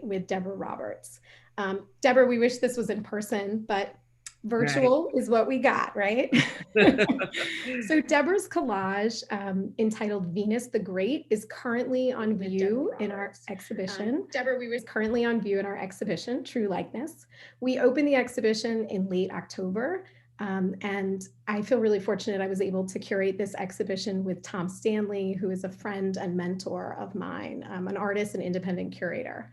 with Deborah Roberts. Deborah, we wish this was in person, but Right. virtual is what we got, right? So Deborah's collage, entitled Venus the Great, is currently on view in our exhibition. Deborah, we was currently on view in our exhibition, True Likeness. We opened the exhibition in late October. And I feel really fortunate I was able to curate this exhibition with Tom Stanley, who is a friend and mentor of mine, an artist and independent curator.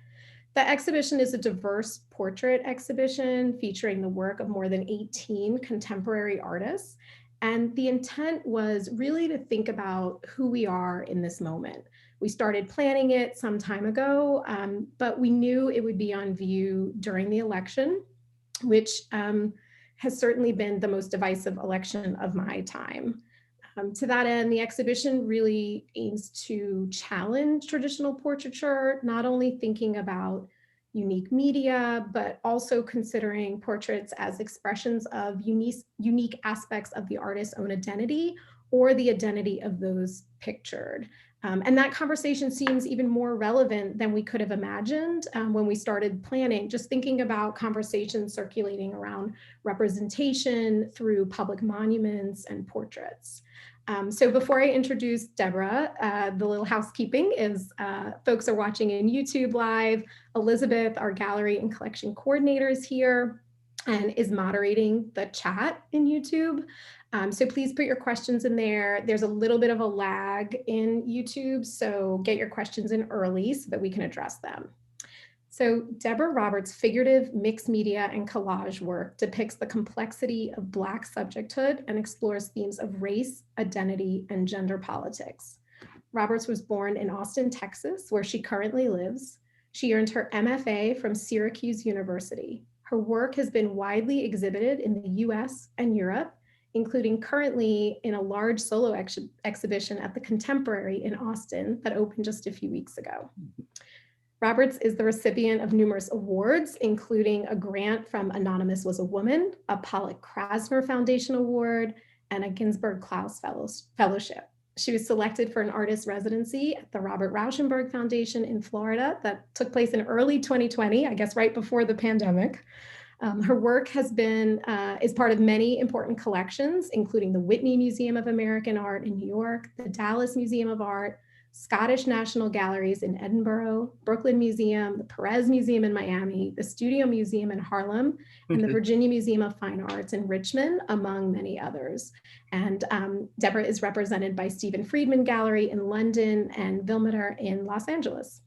The exhibition is a diverse portrait exhibition featuring the work of more than 18 contemporary artists. And the intent was really to think about who we are in this moment. We started planning it some time ago, but we knew it would be on view during the election, which has certainly been the most divisive election of my time. To that end, the exhibition really aims to challenge traditional portraiture, not only thinking about unique media, but also considering portraits as expressions of unique aspects of the artist's own identity or the identity of those pictured. And that conversation seems even more relevant than we could have imagined when we started planning, just thinking about conversations circulating around representation through public monuments and portraits. So before I introduce Deborah, the little housekeeping is folks are watching in YouTube live. Elizabeth, our gallery and collection coordinator, is here and is moderating the chat in YouTube. So please put your questions in there. There's a little bit of a lag in YouTube, so get your questions in early so that we can address them. So Deborah Roberts' figurative mixed media and collage work depicts the complexity of Black subjecthood and explores themes of race, identity, and gender politics. Roberts was born in Austin, Texas, where she currently lives. She earned her MFA from Syracuse University. Her work has been widely exhibited in the US and Europe, including currently in a large solo exhibition at the Contemporary in Austin that opened just a few weeks ago. Roberts is the recipient of numerous awards, including a grant from Anonymous Was a Woman, a Pollock Krasner Foundation Award, and a Ginsberg Klaus Fellowship. She was selected for an artist residency at the Robert Rauschenberg Foundation in Florida that took place in early 2020, I guess right before the pandemic. Her work has been, is part of many important collections, including the Whitney Museum of American Art in New York, the Dallas Museum of Art, Scottish National Galleries in Edinburgh, Brooklyn Museum, the Perez Museum in Miami, the Studio Museum in Harlem, and the Virginia Museum of Fine Arts in Richmond, among many others. And Deborah is represented by Stephen Friedman Gallery in London and Wilmeter in Los Angeles.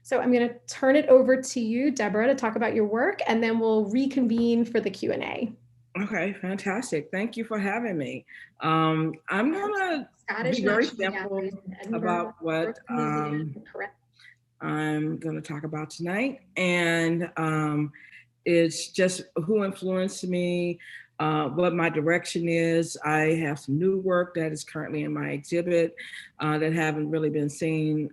So I'm going to turn it over to you, Deborah, to talk about your work, and then we'll reconvene for the Q&A. Okay, fantastic. Thank you for having me. I'm gonna be very simple about what I'm gonna talk about tonight. And it's just who influenced me, what my direction is. I have some new work that is currently in my exhibit that haven't really been seen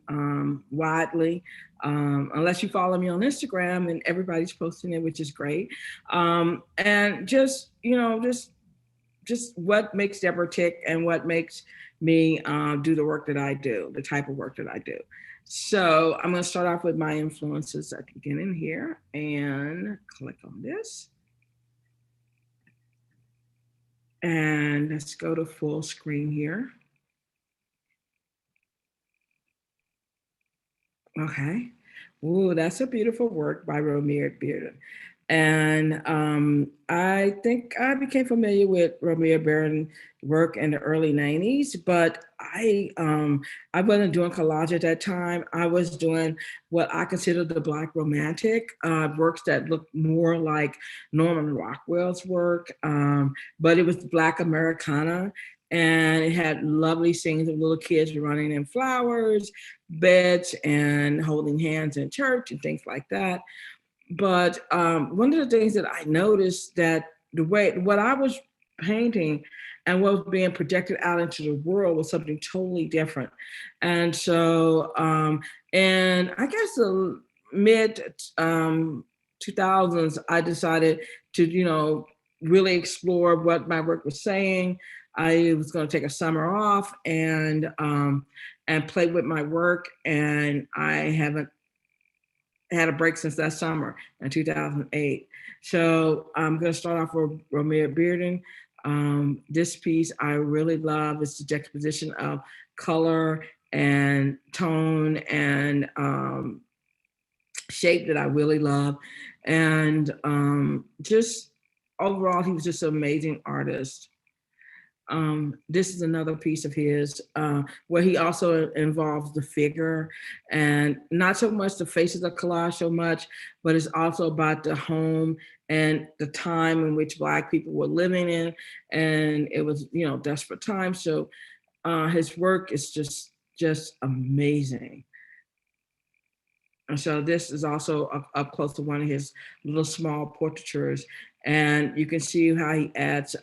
widely. Unless you follow me on Instagram, and everybody's posting it, which is great. And just, just what makes Deborah tick and what makes me do the work that I do, the type of work that I do. So I'm going to start off with my influences at the beginning here and click on this. And let's go to full screen here. Okay. Ooh, that's a beautiful work by Romeo Bearden. And I think I became familiar with Romeo Bearden work in the early 90s, but I wasn't doing collage at that time. I was doing what I consider the Black romantic works that looked more like Norman Rockwell's work, but it was Black Americana. And it had lovely scenes of little kids running in flowers, beds, and holding hands in church and things like that. But one of the things that I noticed that what I was painting and what was being projected out into the world was something totally different. And so, and I guess the mid 2000s, I decided to, really explore what my work was saying. I was going to take a summer off and play with my work, and I haven't had a break since that summer in 2008. So I'm going to start off with Romeo Bearden. This piece I really love. It's the juxtaposition of color and tone and shape that I really love. And just overall, he was just an amazing artist. This is another piece of his where he also involves the figure and not so much the faces of collage so much, but it's also about the home and the time in which Black people were living in. And it was, desperate times. So his work is just amazing. And so this is also up close to one of his little small portraitures. And you can see how he adds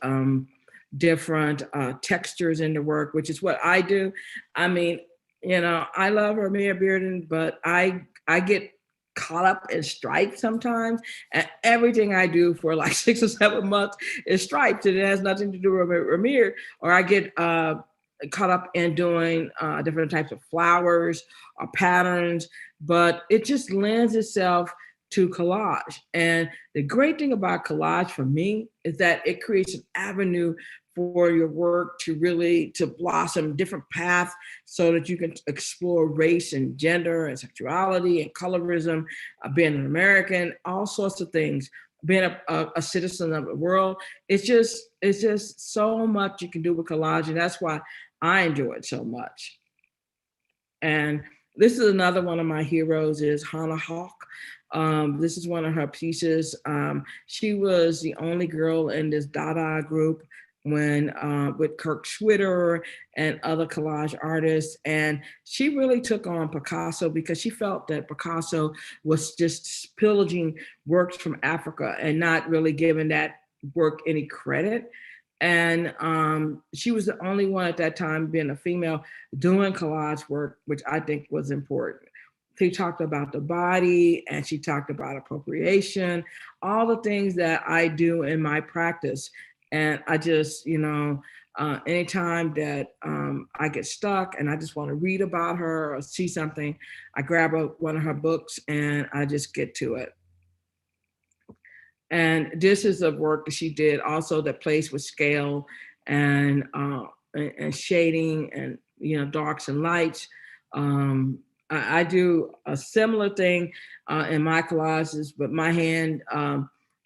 different textures in the work, which is what I do. I mean, I love Romeo Bearden, but I get caught up in stripes sometimes. And everything I do for like 6 or 7 months is stripes. And it has nothing to do with Romeo. Or I get caught up in doing different types of flowers or patterns, but it just lends itself to collage. And the great thing about collage for me is that it creates an avenue for your work to really to blossom different paths so that you can explore race and gender and sexuality and colorism, being an American, all sorts of things, being a citizen of the world. It's just so much you can do with collage, and that's why I enjoy it so much. And this is another one of my heroes is Hannah Hawk. This is one of her pieces. She was the only girl in this Dada group when with Kirk Schwitter and other collage artists. And she really took on Picasso because she felt that Picasso was just pillaging works from Africa and not really giving that work any credit. And she was the only one at that time, being a female, doing collage work, which I think was important. She talked about the body and she talked about appropriation, all the things that I do in my practice. And I just, anytime that I get stuck and I just want to read about her or see something, I grab one of her books and I just get to it. And this is a work that she did also that plays with scale and shading and darks and lights. I do a similar thing in my collages, but my hand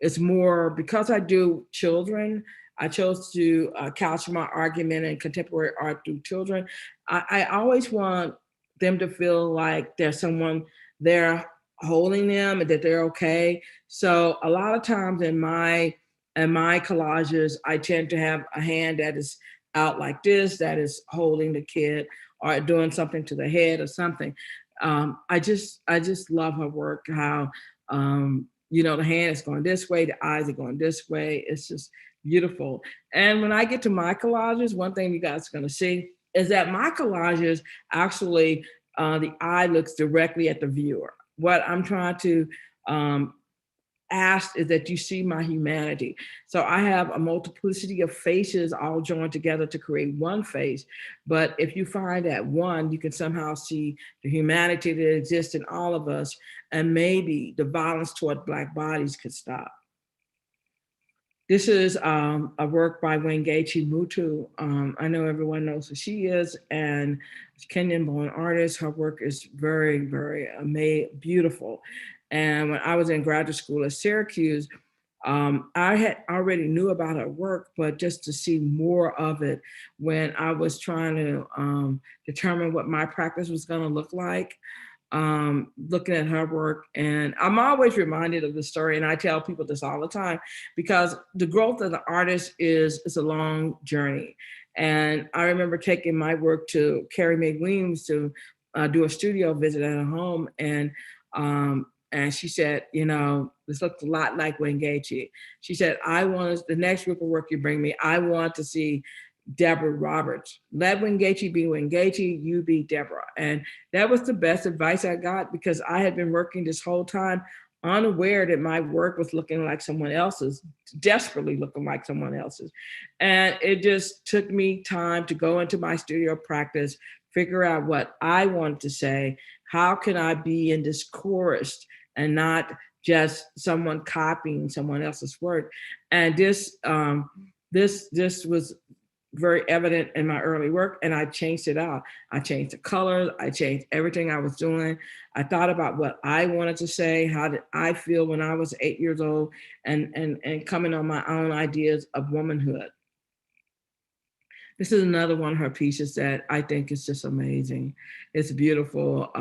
is more because I do children. I chose to couch my argument in contemporary art through children. I always want them to feel like there's someone there holding them and that they're okay. So a lot of times in my collages, I tend to have a hand that is out like this, that is holding the kid or doing something to the head or something. I just love her work. How the hand is going this way, the eyes are going this way. It's just beautiful. And when I get to my collages, one thing you guys are going to see is that my collages actually the eye looks directly at the viewer. What I'm trying to ask is that you see my humanity. So I have a multiplicity of faces all joined together to create one face. But if you find that one, you can somehow see the humanity that exists in all of us, and maybe the violence toward Black bodies could stop. This is a work by Wangechi Mutu. I know everyone knows who she is, and she's a Kenyan-born artist. Her work is very, very beautiful. And when I was in graduate school at Syracuse, I had already knew about her work, but just to see more of it when I was trying to determine what my practice was going to look like, looking at her work. And I'm always reminded of the story, and I tell people this all the time, because the growth of the artist is a long journey. And I remember taking my work to Carrie Mae Weems to do a studio visit at her home. And she said, this looks a lot like Wangechi. She said, the next group of work you bring me, I want to see Deborah Roberts. Let Wangechi be Wangechi, you be Deborah. And that was the best advice I got, because I had been working this whole time unaware that my work was looking like someone else's, desperately looking like someone else's. And it just took me time to go into my studio practice, figure out what I wanted to say. How can I be in this chorus and not just someone copying someone else's work. And this was very evident in my early work, and I changed it out. I changed the colors, I changed everything I was doing. I thought about what I wanted to say, how did I feel when I was 8 years old, and coming on my own ideas of womanhood. This is another one of her pieces that I think is just amazing. It's beautiful.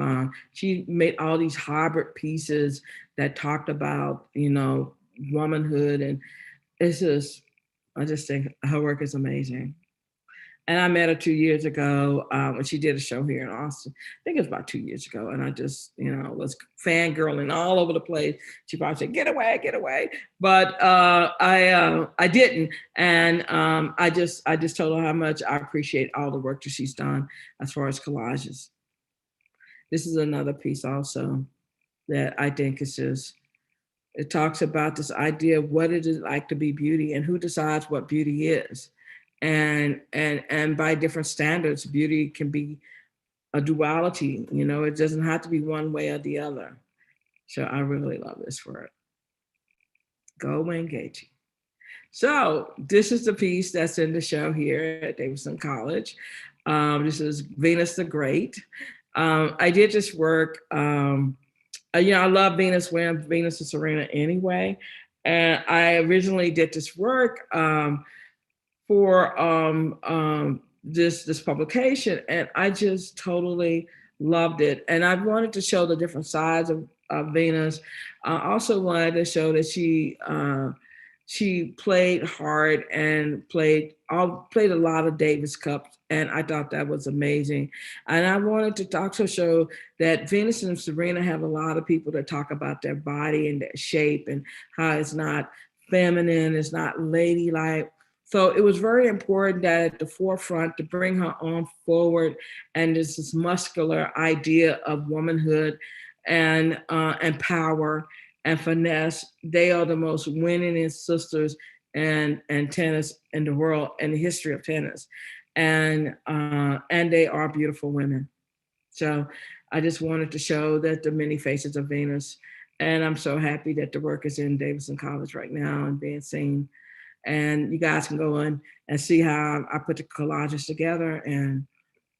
She made all these hybrid pieces that talked about, womanhood, and it's just, I just think her work is amazing. And I met her 2 years ago when she did a show here in Austin. I think it was about 2 years ago. And I just, was fangirling all over the place. She probably said, "Get away, get away." But I didn't. And I just told her how much I appreciate all the work that she's done as far as collages. This is another piece also that I think is just, it talks about this idea of what it is like to be beauty and who decides what beauty is. And by different standards, beauty can be a duality. It doesn't have to be one way or the other. So I really love this work. Go Wayne Gaethje. So this is the piece that's in the show here at Davidson College. This is Venus the Great. I did this work. I love Venus and Serena anyway. And I originally did this work for this publication, and I just totally loved it. And I wanted to show the different sides of Venus. I also wanted to show that she played hard and played a lot of Davis Cups, and I thought that was amazing. And I wanted to also show that Venus and Serena have a lot of people that talk about their body and their shape and how it's not feminine, it's not ladylike. So it was very important that at the forefront to bring her on forward, and this muscular idea of womanhood and power and finesse. They are the most winningest sisters and tennis in the world, in the history of tennis, and they are beautiful women. So I just wanted to show that the many faces of Venus, and I'm so happy that the work is in Davidson College right now and being seen. And you guys can go in and see how I put the collages together. And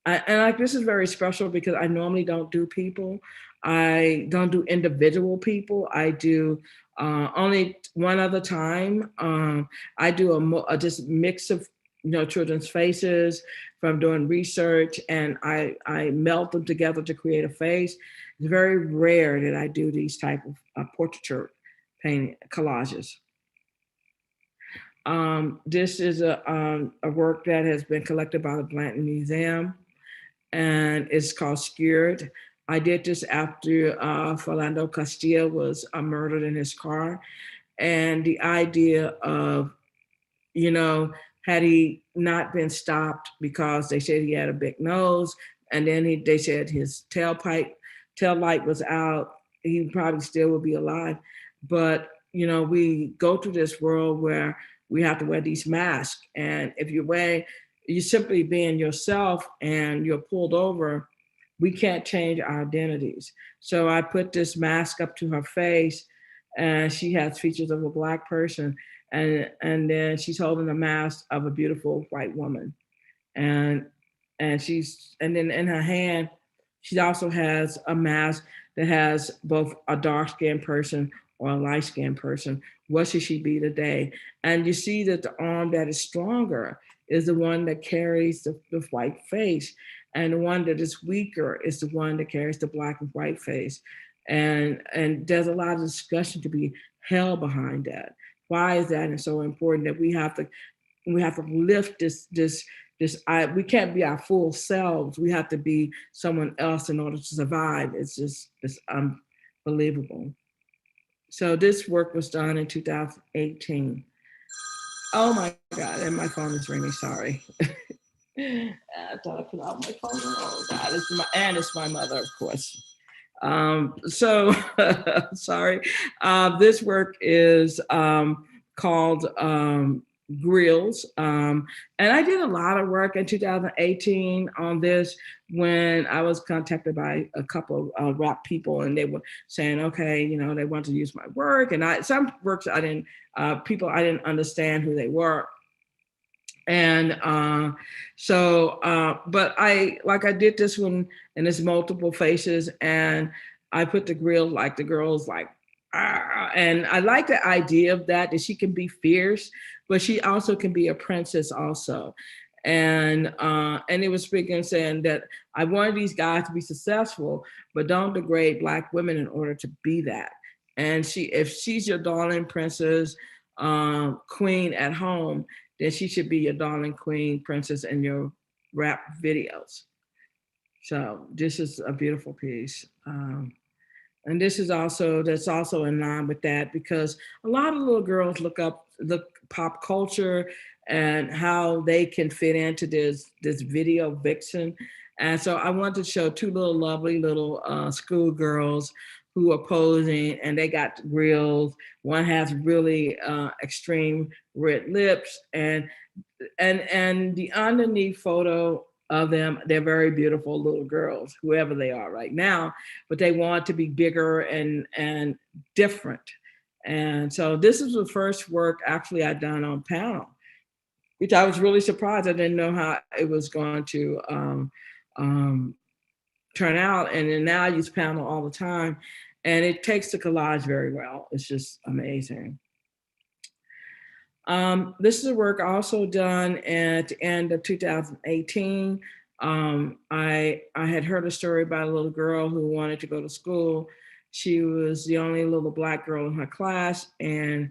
like, this is very special because I normally don't do people. I don't do individual people. I do only one other time. I do a just mix of children's faces from doing research, and I melt them together to create a face. It's very rare that I do these type of portraiture painting collages. This is a work that has been collected by the Blanton Museum, and it's called Skewered. I did this after Philando Castile was murdered in his car. And the idea of, had he not been stopped because they said he had a big nose, and then they said his tail light was out, he probably still would be alive. But, we go through this world where we have to wear these masks. And if you're simply being yourself and you're pulled over, we can't change our identities. So I put this mask up to her face, and she has features of a Black person. And then she's holding a mask of a beautiful white woman. And then in her hand, she also has a mask that has both a dark-skinned person or a light-skinned person. What should she be today? And you see that the arm that is stronger is the one that carries the white face, and the one that is weaker is the one that carries the Black and white face. And there's a lot of discussion to be held behind that. Why is that so important that we have to lift this we can't be our full selves. We have to be someone else in order to survive. It's unbelievable. So this work was done in 2018. Oh my God, and my phone is ringing, sorry. I thought I put out my phone. Oh God, it's my mother, of course. So sorry. This work is called grills. And I did a lot of work in 2018 on this when I was contacted by a couple of rap people, and they were saying, okay, they want to use my work. And some works I didn't, people I didn't understand who they were. And but I did this one, and it's multiple faces, and I put the grill like the girls like, and I like the idea of that she can be fierce, but she also can be a princess also. And it was speaking saying that I wanted these guys to be successful, but don't degrade Black women in order to be that. And if she's your darling princess, queen at home, then she should be your darling queen princess in your rap videos. So this is a beautiful piece. And that's also in line with that, because a lot of little girls look up the pop culture and how they can fit into this video vixen. And so I wanted to show two little lovely little schoolgirls who are posing, and they got grills. One has really extreme red lips, and the underneath photo of them, they're very beautiful little girls, whoever they are right now, but they want to be bigger and different. And so this is the first work actually I done on panel, which I was really surprised. I didn't know how it was going to um, turn out. And then now I use panel all the time, and it takes the collage very well. It's just amazing. This is a work also done at the end of 2018. I had heard a story about a little girl who wanted to go to school. She was the only little Black girl in her class, and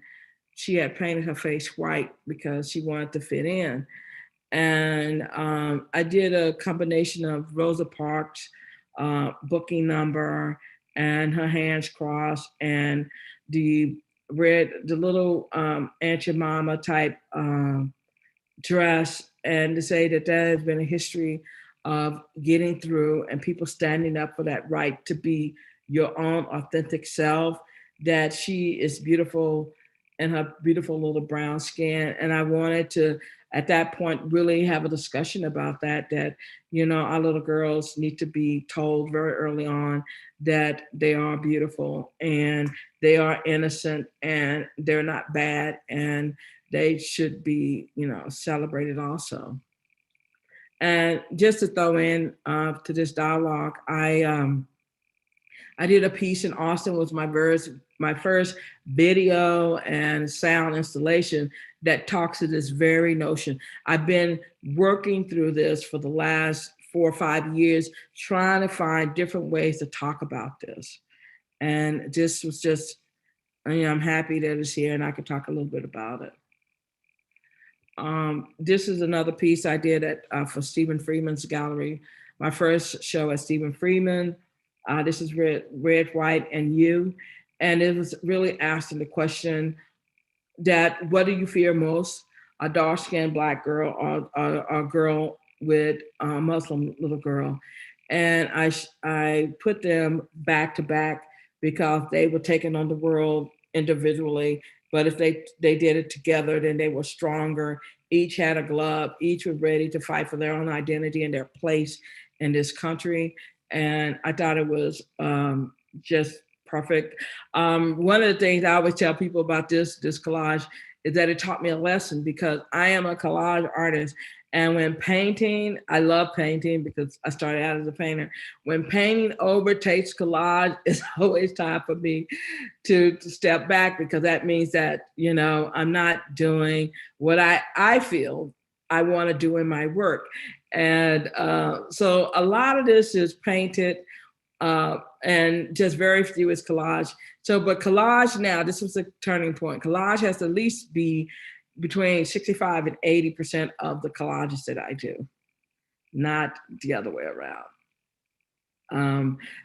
she had painted her face white because she wanted to fit in. And I did a combination of Rosa Parks' booking number and her hands crossed, and the the little Aunt Your Mama type dress, and to say that that has been a history of getting through and people standing up for that right to be your own authentic self, that she is beautiful in her beautiful little brown skin. And I wanted to, at that point, really have a discussion about that our little girls need to be told very early on that they are beautiful and they are innocent and they're not bad, and they should be, celebrated also. And just to throw in to this dialogue, I did a piece in Austin with my first video and sound installation that talks to this very notion. I've been working through this for the last 4 or 5 years, trying to find different ways to talk about this. And this was just, I'm happy that it's here and I can talk a little bit about it. This is another piece I did for Stephen Freeman's gallery. My first show at Stephen Freeman. This is Red, White, and You. And it was really asking the question that what do you fear most, a dark-skinned Black girl or a girl with a Muslim little girl? And I put them back to back because they were taking on the world individually. But if they did it together, then they were stronger. Each had a glove. Each was ready to fight for their own identity and their place in this country. And I thought it was just perfect. One of the things I always tell people about this collage is that it taught me a lesson, because I am a collage artist. And when painting, I love painting because I started out as a painter. When painting overtakes collage, it's always time for me to step back, because that means that, I'm not doing what I feel I want to do in my work. And so a lot of this is painted and just very few is collage. So, but collage now, this was a turning point. Collage has to at least be between 65 and 80% of the collages that I do, not the other way around.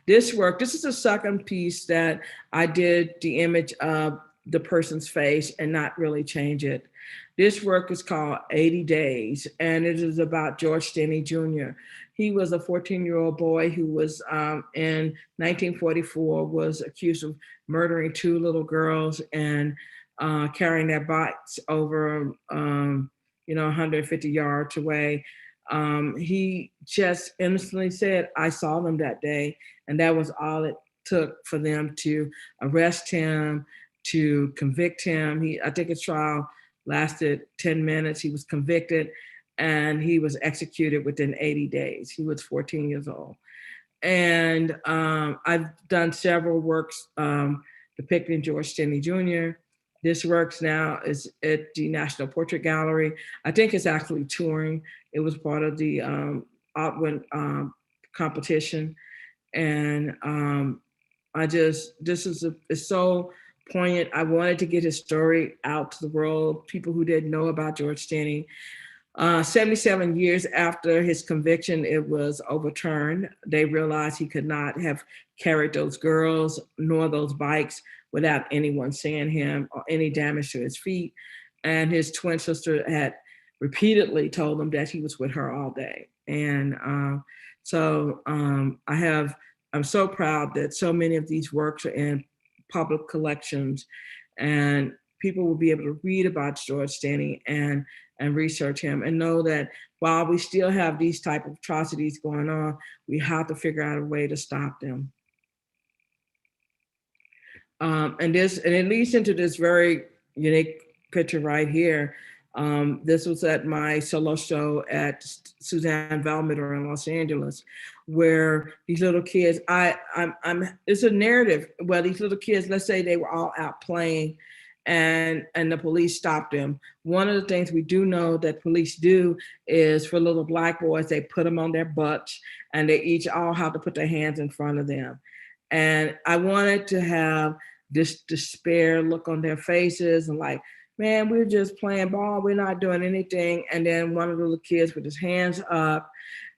This is the second piece that I did the image of the person's face and not really change it. This work is called 80 Days, and it is about George Stinney Jr. He was a 14-year-old boy who was in 1944 was accused of murdering two little girls, and carrying their bikes over, 150 yards away. He just innocently said, I saw them that day. And that was all it took for them to arrest him, to convict him. I think his trial lasted 10 minutes. He was convicted and he was executed within 80 days. He was 14 years old. And I've done several works depicting George Stinney Jr. This works now is at the National Portrait Gallery. I think it's actually touring. It was part of the Outward competition. And it's so poignant. I wanted to get his story out to the world, people who didn't know about George Stinney. 77 years after his conviction, it was overturned. They realized he could not have carried those girls nor those bikes without anyone seeing him or any damage to his feet. And his twin sister had repeatedly told him that he was with her all day. And I'm so proud that so many of these works are in public collections, and people will be able to read about George Stinney and research him and know that while we still have these type of atrocities going on, we have to figure out a way to stop them. And it leads into this very unique picture right here. This was at my solo show at Suzanne Valmeter in Los Angeles, where these little kids, it's a narrative where these little kids, let's say they were all out playing, and the police stopped them. One of the things we do know that police do is for little Black boys, they put them on their butts and they each all have to put their hands in front of them. And I wanted to have this despair look on their faces and like, man, we're just playing ball. We're not doing anything. And then one of the little kids with his hands up.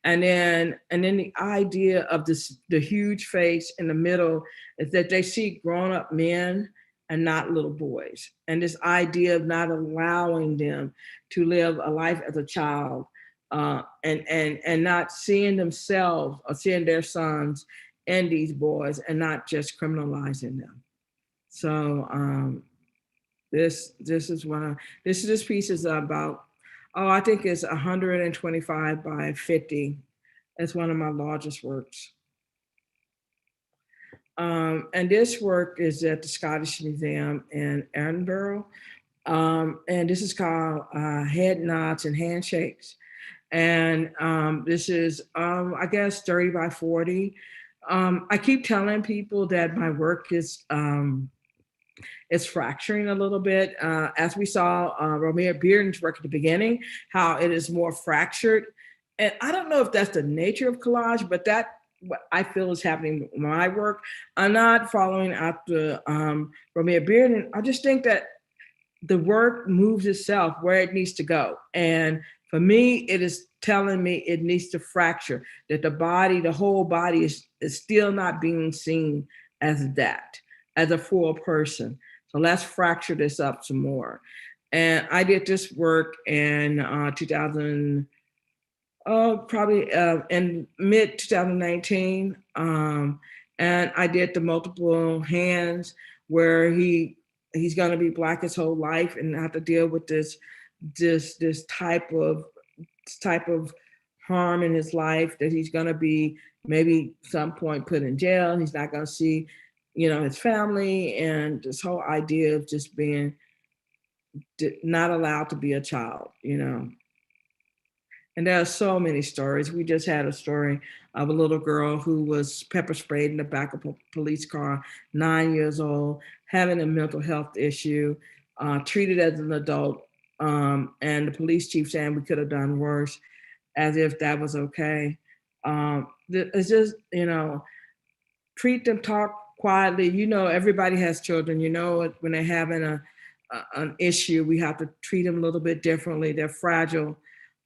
And then the idea of the huge face in the middle is that they see grown up men and not little boys. And this idea of not allowing them to live a life as a child and not seeing themselves or seeing their sons in these boys and not just criminalizing them. So this piece is about, I think it's 125 by 50. It's one of my largest works. And this work is at the Scottish Museum in Edinburgh. And this is called Head Nods and Handshakes. And this is, I guess, 30 by 40. I keep telling people that my work is fracturing a little bit. As we saw Romeo Bearden's work at the beginning, how it is more fractured. And I don't know if that's the nature of collage, but that what I feel is happening with my work. I'm not following after Romeo Bearden. I just think that the work moves itself where it needs to go. And for me, it is telling me it needs to fracture, that the whole body is still not being seen as that, as a full person. So let's fracture this up some more. And I did this work in 2000, probably in mid 2019. And I did the multiple hands where he's going to be Black his whole life and have to deal with this type of harm in his life, that he's going to be maybe some point put in jail. He's not going to see, his family, and this whole idea of just being not allowed to be a child, And there are so many stories. We just had a story of a little girl who was pepper sprayed in the back of a police car, 9 years old, having a mental health issue, treated as an adult, and the police chief saying we could have done worse, as if that was okay. It's just, treat them, talk quietly. Everybody has children. When they're having an issue, we have to treat them a little bit differently. They're fragile.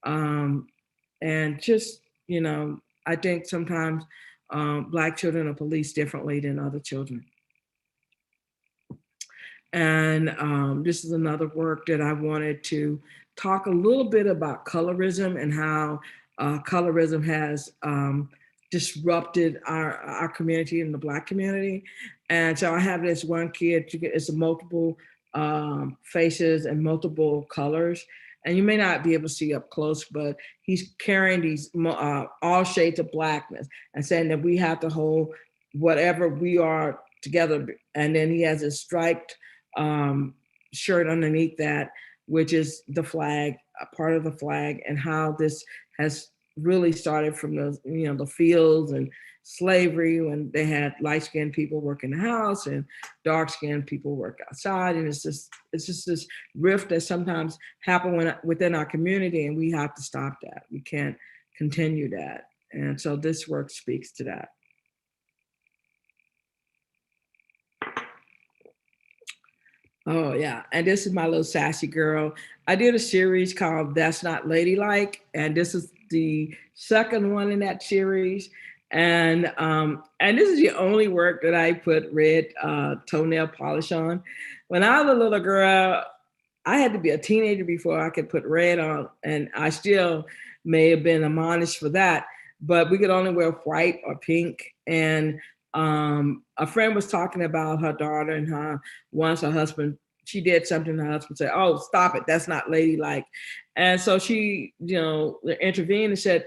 And just, I think sometimes Black children are policed differently than other children. And this is another work that I wanted to talk a little bit about colorism and how colorism has disrupted our community and the Black community. And so I have this one kid, it's a multiple faces in multiple colors. And you may not be able to see up close, but he's carrying these all shades of blackness and saying that we have to hold whatever we are together. And then he has a striped shirt underneath that, which is the flag, a part of the flag, and how this has really started from the fields and slavery, when they had light-skinned people work in the house and dark-skinned people work outside. And it's just this rift that sometimes happen within our community, and we have to stop that. We can't continue that. And so this work speaks to that. Oh yeah, and this is my little sassy girl. I did a series called That's Not Ladylike, and this is the second one in that series. And this is the only work that I put red toenail polish on. When I was a little girl, I had to be a teenager before I could put red on, and I still may have been admonished for that. But we could only wear white or pink. And a friend was talking about her daughter and how once her husband, she did something, her husband said, "Oh, stop it, that's not ladylike." And so she, intervened and said,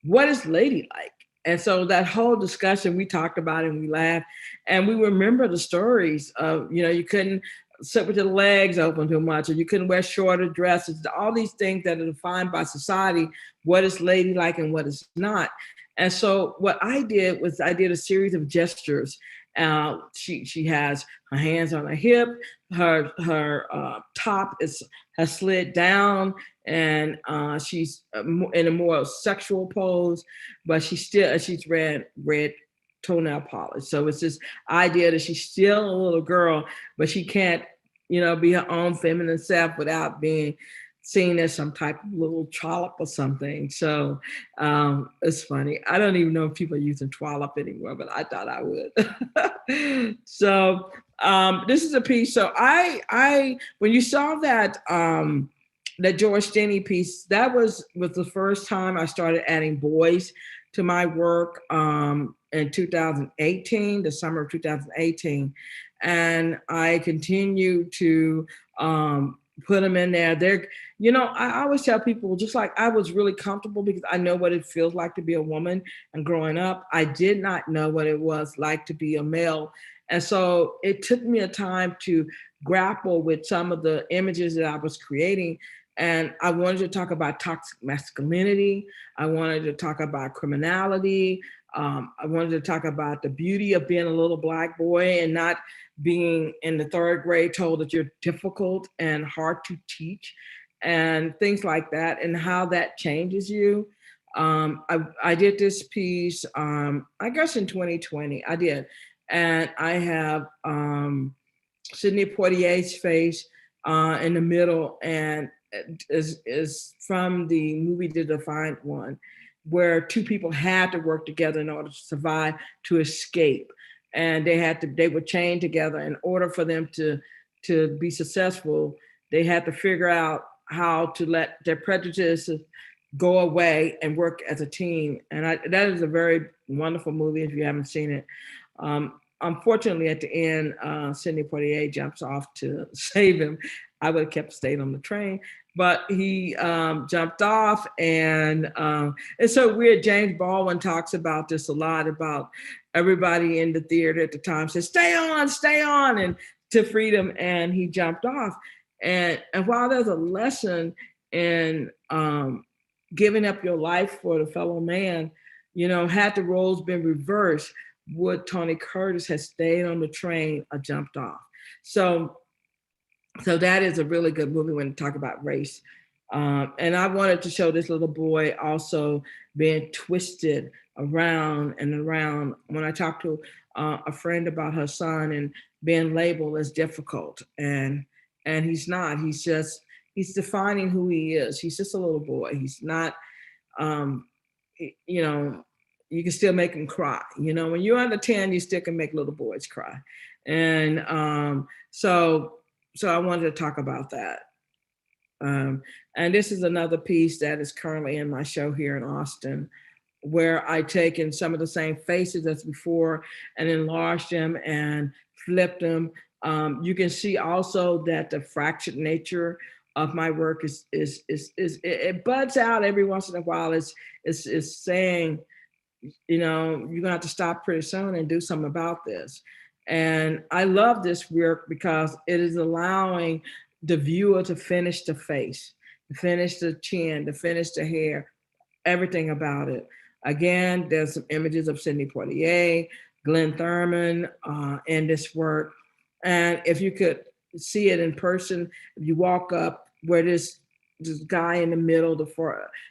"What is ladylike?" And so that whole discussion, we talked about it and we laughed, and we remember the stories of, you couldn't sit with your legs open too much, or you couldn't wear shorter dresses, all these things that are defined by society, what is ladylike and what is not. And so what I did was I did a series of gestures. She has her hands on her hip, her top has slid down, and she's in a more sexual pose, but she's red toenail polish. So it's this idea that she's still a little girl, but she can't, be her own feminine self without being seen as some type of little trollop or something. So it's funny. I don't even know if people are using trollop anymore, but I thought I would. So this is a piece. So I when you saw that that George Stinney piece, that was the first time I started adding boys to my work in 2018, the summer of 2018. And I continue to put them in there. I always tell people, just like I was really comfortable because I know what it feels like to be a woman, and growing up, I did not know what it was like to be a male. And so it took me a time to grapple with some of the images that I was creating. And I wanted to talk about toxic masculinity. I wanted to talk about criminality. I wanted to talk about the beauty of being a little Black boy and not being in the third grade told that you're difficult and hard to teach, and things like that, and how that changes you. I did this piece, I guess in 2020, I did. And I have Sidney Poitier's face in the middle, and is from the movie The Defiant One, where two people had to work together in order to survive, to escape. And they were chained together. In order for them to be successful, they had to figure out how to let their prejudices go away and work as a team. And that is a very wonderful movie if you haven't seen it. Unfortunately, at the end, Sidney Poitier jumps off to save him. I would have kept staying on the train, but he jumped off, and it's so weird. James Baldwin talks about this a lot, about everybody in the theater at the time said, stay on, and to freedom, and he jumped off. And while there's a lesson in giving up your life for the fellow man, had the roles been reversed, would Tony Curtis have stayed on the train or jumped off? So that is a really good movie when you talk about race. And I wanted to show this little boy also being twisted around and around. When I talked to a friend about her son and being labeled as difficult, and he's not. He's defining who he is. He's just a little boy. He's not. You can still make him cry. When you're under 10, you still can make little boys cry. And so I wanted to talk about that. And this is another piece that is currently in my show here in Austin, where I taken some of the same faces as before and enlarged them and flipped them You can see also that the fractured nature of my work it buds out every once in a while. It's saying, you're gonna have to stop pretty soon and do something about this. And I love this work because it is allowing the viewer to finish the face, to finish the chin, to finish the hair, everything about it. Again, there's some images of Sidney Poitier, Glenn Thurman in this work. And if you could see it in person, if you walk up where this guy in the middle,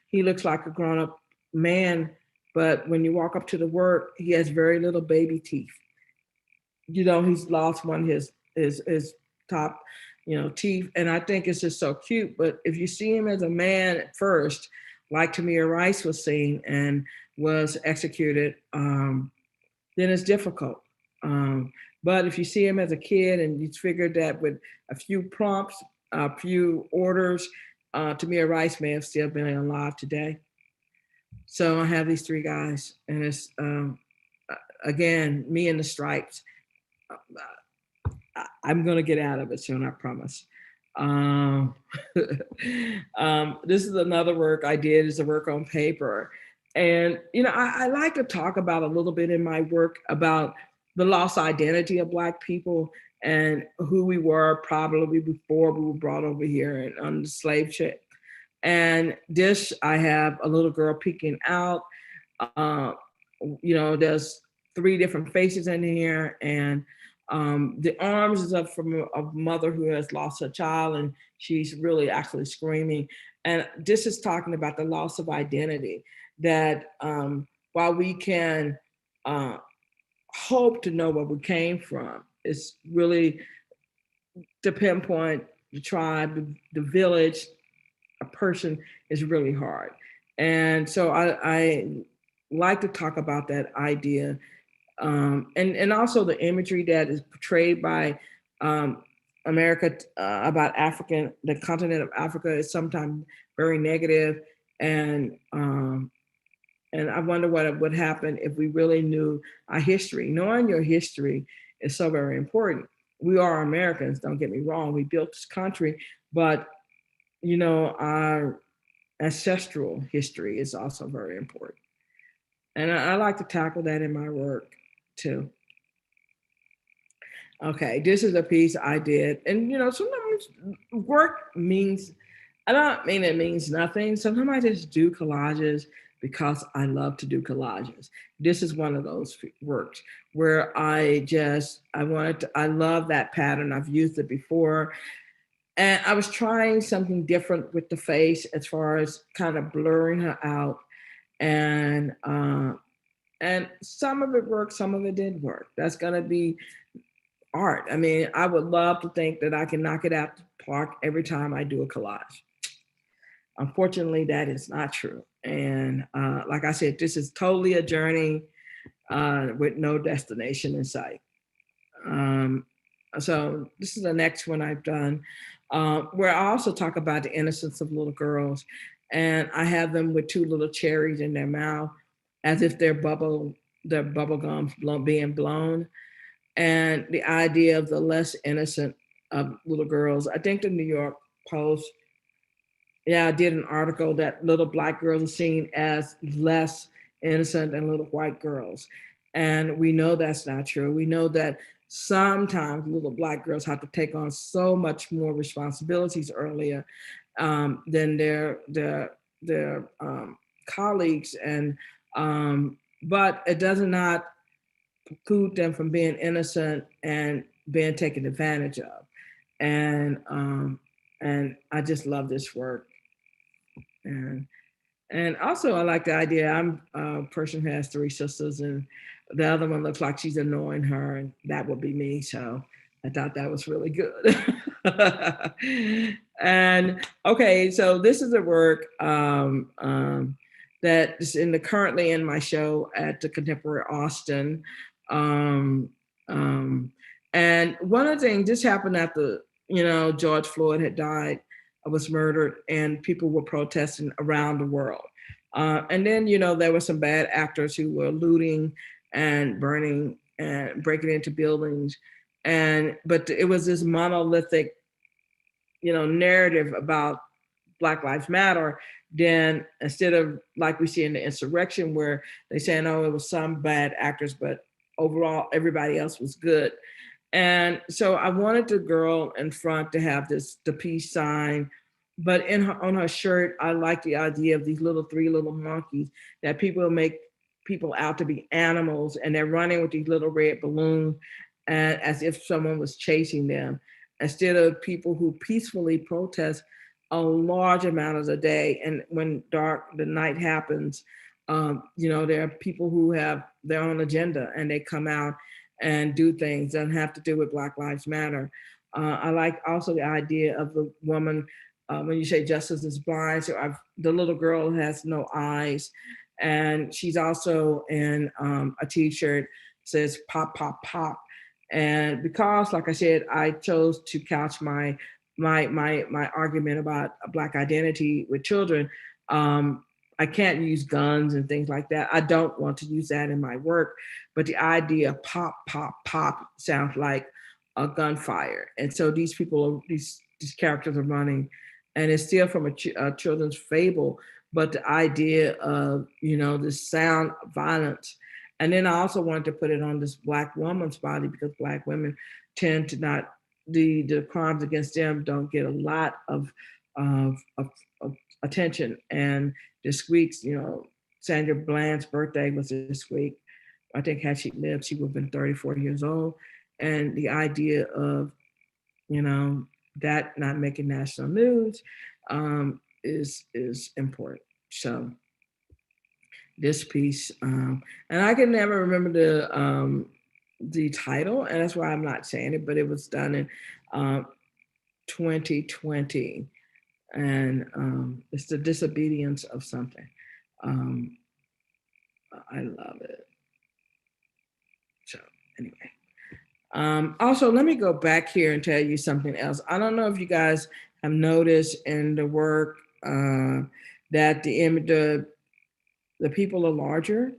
he looks like a grown up man, but when you walk up to the work, he has very little baby teeth. He's lost one of his top, teeth, and I think it's just so cute. But if you see him as a man at first, like Tamir Rice was seen and was executed, then it's difficult. But if you see him as a kid and you figure that with a few prompts, a few orders, Tamir Rice may have still been alive today. So I have these three guys, and it's again me and the stripes. I'm gonna get out of it soon, I promise. Um, this is another work I did. Is a work on paper, and I like to talk about a little bit in my work about the lost identity of Black people and who we were probably before we were brought over here and on the slave ship. And this, I have a little girl peeking out. Uh, there's three different faces in here, and the arms is up from a mother who has lost her child, and she's really actually screaming. And this is talking about the loss of identity. That while we can hope to know where we came from, it's really to pinpoint the tribe, the village, a person is really hard. And so I like to talk about that idea, and also the imagery that is portrayed by America about the continent of Africa is sometimes very negative, and I wonder what would happen if we really knew our history. Knowing your history is so very important. We are Americans, don't get me wrong. We built this country, but our ancestral history is also very important. And I like to tackle that in my work too. Okay, this is a piece I did. And sometimes work means, I don't mean it means nothing. Sometimes I just do collages because I love to do collages. This is one of those works where I love that pattern. I've used it before. And I was trying something different with the face as far as kind of blurring her out. And some of it worked, some of it didn't work. That's gonna be art. I mean, I would love to think that I can knock it out the park every time I do a collage. Unfortunately, that is not true. And like I said, this is totally a journey with no destination in sight. So this is the next one I've done, where I also talk about the innocence of little girls. And I have them with two little cherries in their mouth as if their bubble gums being blown. And the idea of the less innocent of little girls. I think the New York Post, I did an article that little Black girls are seen as less innocent than little white girls. And we know that's not true. We know that sometimes little Black girls have to take on so much more responsibilities earlier than their colleagues, and but it does not preclude them from being innocent and being taken advantage of. And I just love this work. And also I like the idea. I'm a person who has three sisters, and the other one looks like she's annoying her, and that would be me. So I thought that was really good. And okay, so this is a work that is currently in my show at the Contemporary Austin. And one of the things, this happened after George Floyd had died, was murdered, and people were protesting around the world. And then, there were some bad actors who were looting and burning and breaking into buildings. But it was this monolithic, narrative about Black Lives Matter. Then instead of like we see in the insurrection where they saying, oh, it was some bad actors, but overall everybody else was good. And so I wanted the girl in front to have the peace sign, but on her shirt, I like the idea of these three little monkeys that people make people out to be animals, and they're running with these little red balloons, and as if someone was chasing them, instead of people who peacefully protest a large amount of the day. And when the night happens, there are people who have their own agenda and they come out and do things that have to do with Black Lives Matter. I like also the idea of the woman, when you say justice is blind, so the little girl has no eyes. And she's also in a t-shirt says pop, pop, pop. And because, like I said, I chose to couch my argument about Black identity with children, I can't use guns and things like that. I don't want to use that in my work, but the idea of pop, pop, pop sounds like a gunfire. And so these characters are running, and it's still from a children's fable, but the idea of, this sound of violence. And then I also wanted to put it on this Black woman's body, because Black women tend to not, the crimes against them don't get a lot of attention. And this week's, Sandra Bland's birthday was this week. I think had she lived, she would have been 34 years old. And the idea of, that not making national news is important. So this piece, and I can never remember the title, and that's why I'm not saying it, but it was done in 2020, and it's the disobedience of something. I love it. So anyway, also let me go back here and tell you something else. I don't know if you guys have noticed in the work that the people are larger.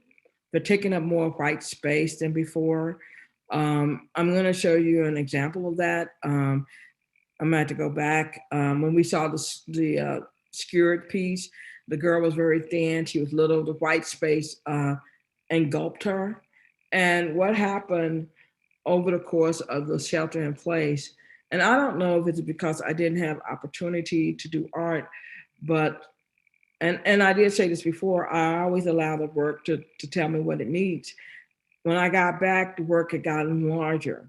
They're taking up more white space than before. I'm going to show you an example of that. I'm going to have to go back. When we saw the Skewered piece, the girl was very thin. She was little. The white space engulfed her. And what happened over the course of the shelter in place, and I don't know if it's because I didn't have opportunity to do art, but and I did say this before, I always allow the work to tell me what it needs. When I got back, the work had gotten larger.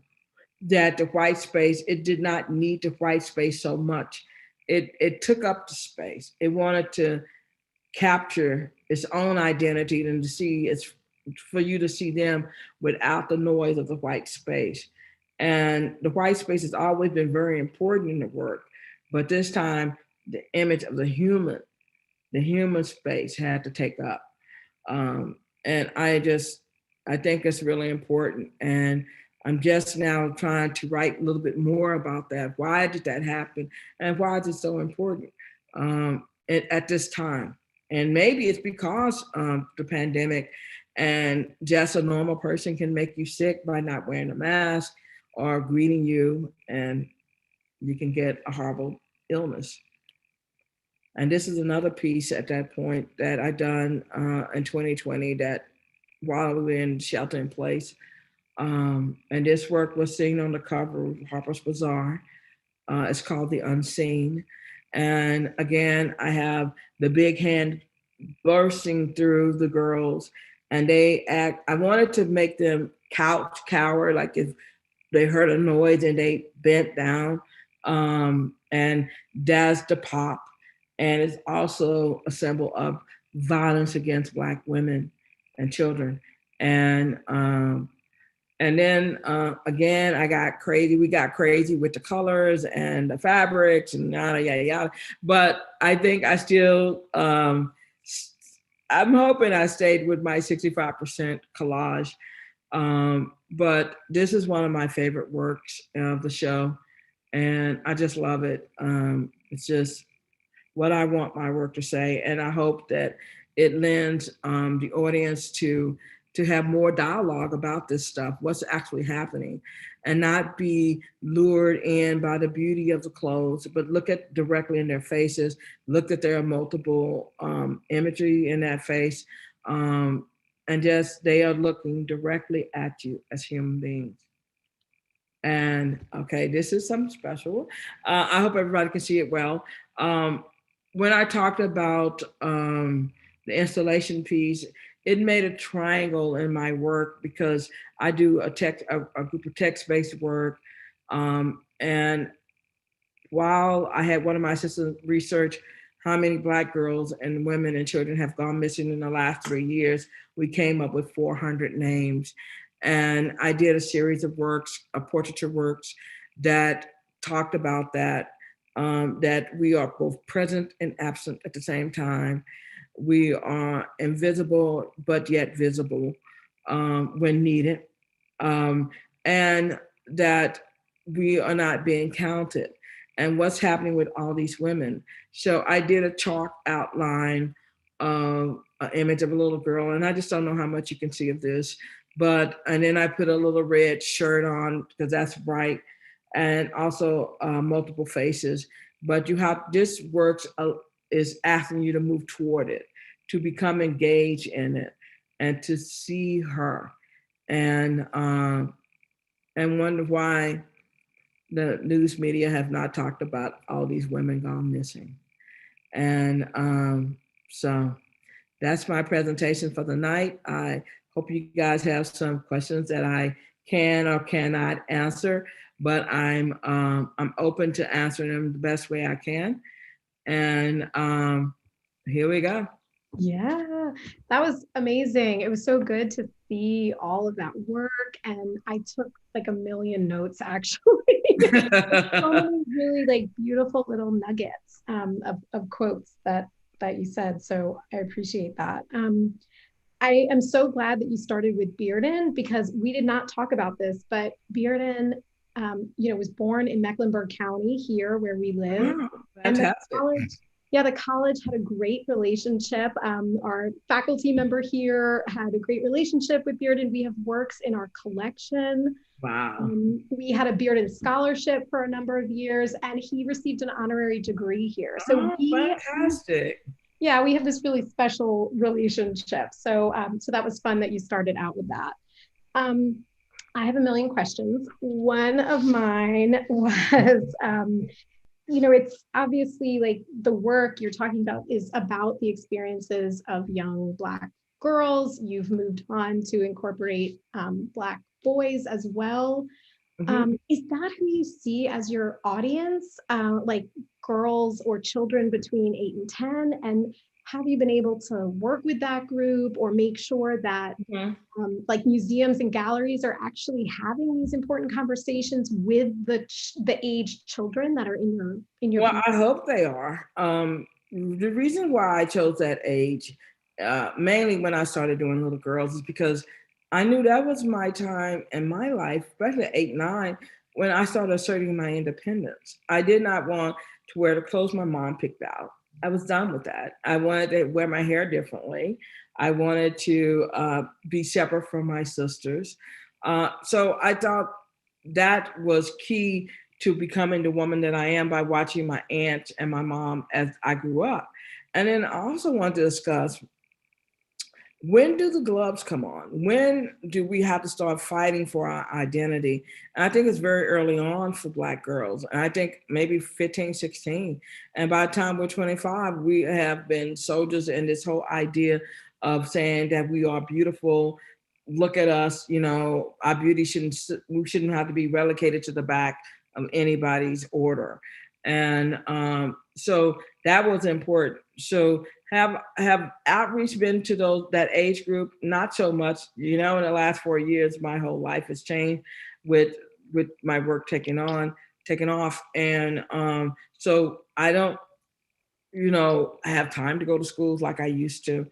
That the white space, it did not need the white space so much. It took up the space. It wanted to capture its own identity and to see it's for you to see them without the noise of the white space. And the white space has always been very important in the work, but this time the image of the human space had to take up. And I think it's really important. And I'm just now trying to write a little bit more about that. Why did that happen? And why is it so important at this time? And maybe it's because the pandemic, and just a normal person can make you sick by not wearing a mask or greeting you, and you can get a horrible illness. And this is another piece at that point that I done in 2020 that while we were in shelter in place. And this work was seen on the cover of Harper's Bazaar. It's called The Unseen. And again, I have the big hand bursting through the girls, and I wanted to make them cower, like if they heard a noise and they bent down. And that's the pop. And it's also a symbol of violence against Black women and children. And then again, I got crazy. We got crazy with the colors and the fabrics and yada, yada, yada. But I think I still, I'm hoping I stayed with my 65% collage. But this is one of my favorite works of the show. And I just love it. It's just what I want my work to say. And I hope that it lends the audience to have more dialogue about this stuff, what's actually happening. and not be lured in by the beauty of the clothes, but look at directly in their faces, look that there are multiple imagery in that face, and just they are looking directly at you as human beings. And okay, this is something special. I hope everybody can see it well. Um, when I talked about the installation piece, it made a triangle in my work because I do a group of text-based work. And while I had one of my assistants research how many Black girls and women and children have gone missing in the last 3 years, we came up with 400 names. And I did a series of works, portraiture works that talked about that, that we are both present and absent at the same time. We are invisible, but yet visible when needed. Um, and that we are not being counted and what's happening with all these women. So I did a chalk outline of an image of a little girl, and I just don't know how much you can see of this, but, and then I put a little red shirt on because that's bright, and also multiple faces. But you have, this works is asking you to move toward it, to become engaged in it, and to see her, and wonder why the news media have not talked about all these women gone missing. And so that's my presentation for the night. I hope you guys have some questions that I can or cannot answer, but I'm open to answering them the best way I can. And here we go. Yeah, that was amazing. It was so good to see all of that work, and I took like a million notes actually. So many really like beautiful little nuggets of quotes that you said. So I appreciate that. I am so glad that you started with Bearden because we did not talk about this, but Bearden, was born in Mecklenburg County here where we live. Oh, And fantastic. the college had a great relationship. Our faculty member here had a great relationship with Bearden. We have works in our collection. Wow. We had a Bearden scholarship for a number of years, and he received an honorary degree here. So fantastic. Yeah, we have this really special relationship. So that was fun that you started out with that. I have a million questions. One of mine was, it's obviously like the work you're talking about is about the experiences of young Black girls. You've moved on to incorporate Black boys as well. Is that who you see as your audience, like girls or children between 8 and 10? And have you been able to work with that group or make sure that like museums and galleries are actually having these important conversations with the aged children that are in your Well, I hope they are. The reason why I chose that age, mainly when I started doing little girls, is because I knew that was my time in my life, especially at 8, 9, when I started asserting my independence. I did not want to wear the clothes my mom picked out. I was done with that. I wanted to wear my hair differently. I wanted to be separate from my sisters. So I thought that was key to becoming the woman that I am by watching my aunt and my mom as I grew up. And then I also want to discuss, when do the gloves come on? When do we have to start fighting for our identity? And I think it's very early on for Black girls. And I think maybe 15, 16. And by the time we're 25, we have been soldiers in this whole idea of saying that we are beautiful. Look at us, our beauty we shouldn't have to be relegated to the back of anybody's order. And so that was important. So have outreach been to that age group? Not so much. In the last 4 years, my whole life has changed with my work taking off. And so I don't, have time to go to schools like I used to.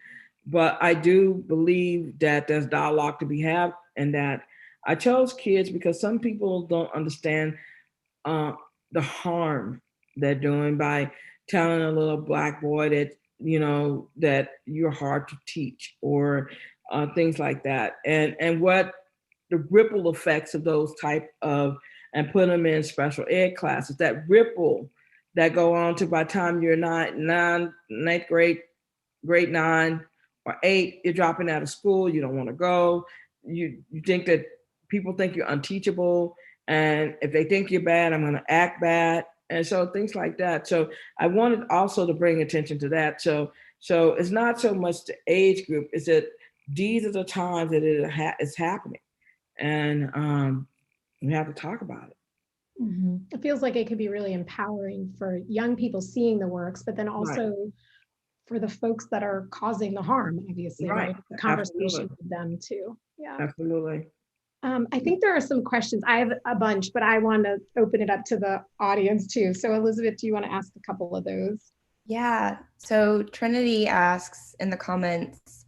But I do believe that there's dialogue to be had, and that I chose kids because some people don't understand the harm they're doing by telling a little Black boy that that you're hard to teach, or things like that. And what the ripple effects of those type of, and put them in special ed classes, that ripple that go on to by the time you're ninth grade, grade 9 or 8, you're dropping out of school, you don't want to go. You think that people think you're unteachable. And if they think you're bad, I'm going to act bad. And so things like that. So I wanted also to bring attention to that. So it's not so much the age group, it's that these are the times that it's happening. And we have to talk about it. Mm-hmm. It feels like it could be really empowering for young people seeing the works, but then also right. for the folks that are causing the harm, obviously, right? The conversation with them too. Yeah. Absolutely. I think there are some questions. I have a bunch, but I want to open it up to the audience too. So Elizabeth, do you want to ask a couple of those? Yeah. So Trinity asks in the comments,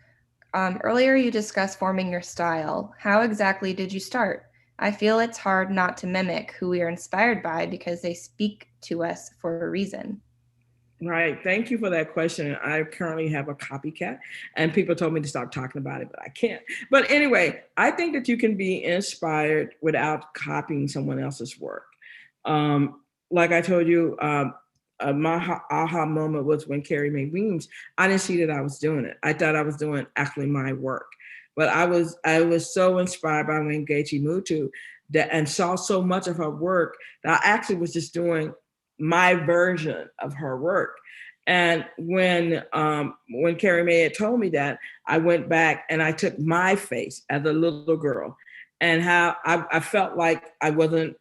earlier you discussed forming your style. How exactly did you start? I feel it's hard not to mimic who we are inspired by because they speak to us for a reason. Right. Thank you for that question. I currently have a copycat, and people told me to stop talking about it, but I can't. But anyway, I think that you can be inspired without copying someone else's work. Like I told you, my aha moment was when Carrie made Weems. I didn't see that I was doing it. I thought I was doing actually my work. But I was so inspired by when Geichi Mutu that, and saw so much of her work that I actually was just doing my version of her work. And when Carrie Mae had told me that, I went back and I took my face as a little girl, and how I felt like I wasn't,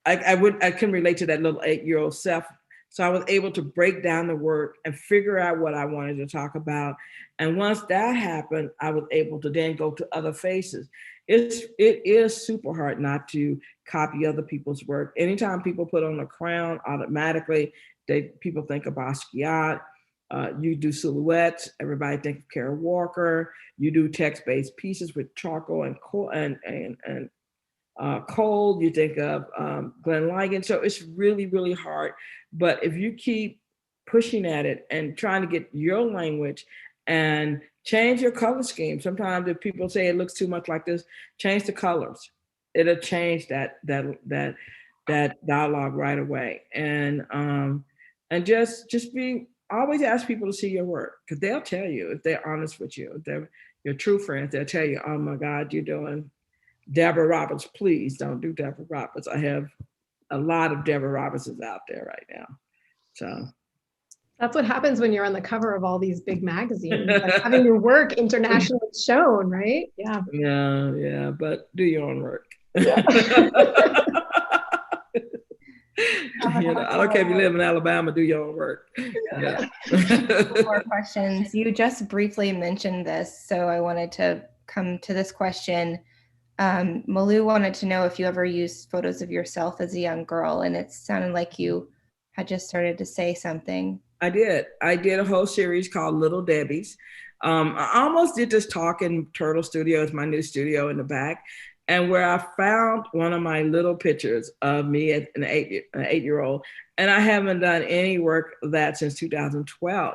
I can relate to that little 8-year-old self. So I was able to break down the work and figure out what I wanted to talk about. And once that happened, I was able to then go to other faces. It is super hard not to copy other people's work. Anytime people put on a crown, automatically people think of Basquiat. You do silhouettes, everybody think of Kara Walker. You do text-based pieces with charcoal and cold, you think of Glenn Ligon. So it's really, really hard. But if you keep pushing at it and trying to get your language and change your color scheme. Sometimes if people say it looks too much like this, change the colors. It'll change that dialogue right away. And just be, always ask people to see your work, because they'll tell you if they're honest with you. If they're your true friends, they'll tell you, oh my God, you're doing Deborah Roberts. Please don't do Deborah Roberts. I have a lot of Deborah Robertses out there right now. So that's what happens when you're on the cover of all these big magazines, like having your work internationally shown, right? Yeah. Yeah. But do your own work. Yeah. I don't care if you live in Alabama, do your own work. Yeah. More questions. You just briefly mentioned this, so I wanted to come to this question. Malou wanted to know if you ever used photos of yourself as a young girl, and it sounded like you had just started to say something. I did a whole series called Little Debbie's. I almost did this talk in Turtle Studio. It's my new studio in the back, and where I found one of my little pictures of me as an 8-year-old, and I haven't done any work of that since 2012.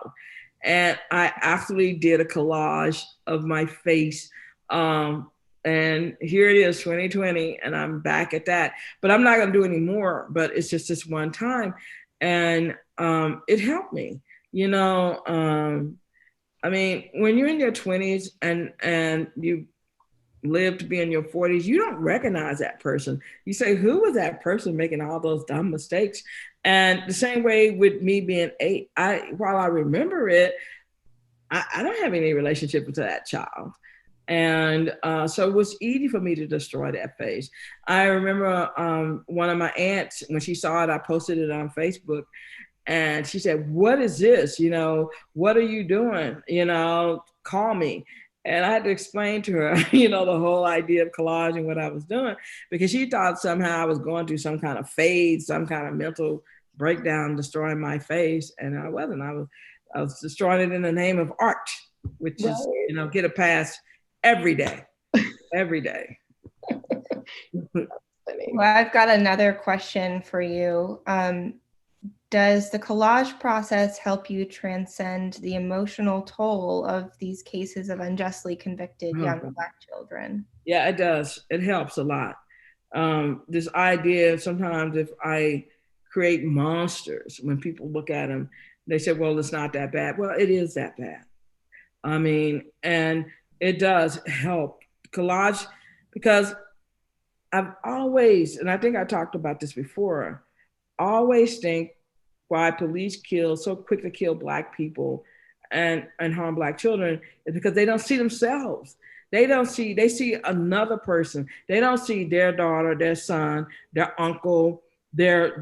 And I actually did a collage of my face. And here it is, 2020, and I'm back at that. But I'm not going to do any more, but it's just this one time. And it helped me, I mean, when you're in your 20s and you live to be in your 40s, you don't recognize that person. You say, who was that person making all those dumb mistakes? And the same way with me being 8, while I remember it, I don't have any relationship with that child. And so it was easy for me to destroy that face. I remember one of my aunts, when she saw it, I posted it on Facebook, and she said, what is this? What are you doing? Call me. And I had to explain to her, the whole idea of collage and what I was doing, because she thought somehow I was going through some kind of phase, some kind of mental breakdown, destroying my face. And I wasn't. I was destroying it in the name of art, which is, get a pass every day. Well, I've got another question for you. Does the collage process help you transcend the emotional toll of these cases of unjustly convicted young Black children? Yeah, it does. It helps a lot. This idea, sometimes if I create monsters, when people look at them, they say, well, it's not that bad. Well, it is that bad. I mean, and it does help collage, because I've always, and I think I talked about this before, always think why police kill so quick to kill Black people and harm Black children is because they don't see themselves. They see another person. They don't see their daughter, their son, their uncle, their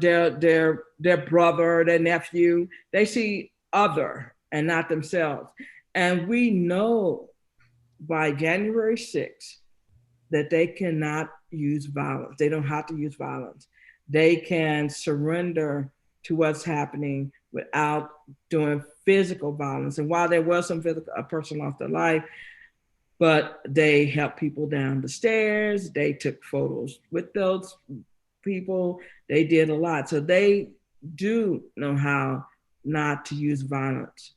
brother, their nephew. They see other and not themselves. And we know by January 6th that they cannot use violence. They don't have to use violence. They can surrender to what's happening without doing physical violence. And while there was some physical, a person lost their life, but they helped people down the stairs. They took photos with those people. They did a lot. So they do know how not to use violence